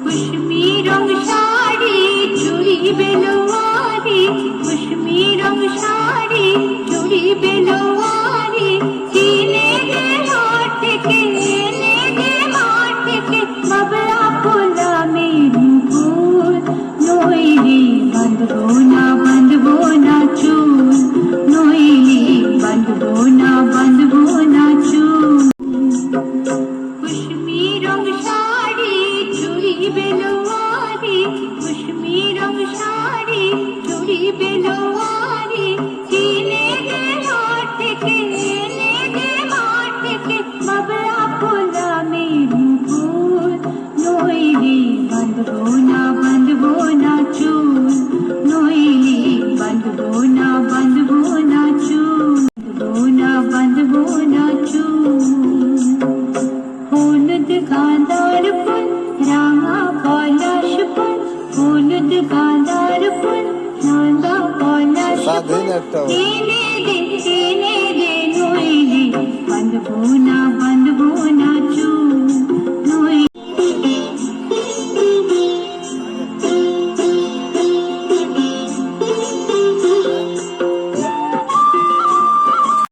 कुश्मी रंग शाड़ी चूड़ी बेलोवारी, कुश्मी रंग शाड़ी चूड़ी बेलोवारी, सीने के हाथ के ने के हाथ के बबला फूला मेरी फूल नोईली बंधबो ना चूल, नोईली बंधबो ना चूल। कुश्मी रंग शाड़ी चूड़ी बेलोवारी, कुश्मी रंग शाड़ी चूड़ी बेलोवारी, सीने के हाथ के ने के हाथ के बबला फूला मेरी फूल नोईली बंधबो ना चूल, नोईली बंधबो ना चूल, बंधबो ना चूल। হলুদ গাঁদার ফুল রাঙা পলাশ ফুল, হলুদ গাঁদার ফুল রাঙা পলাশ ফুল, এনে দে নইলে বাঁধবো না।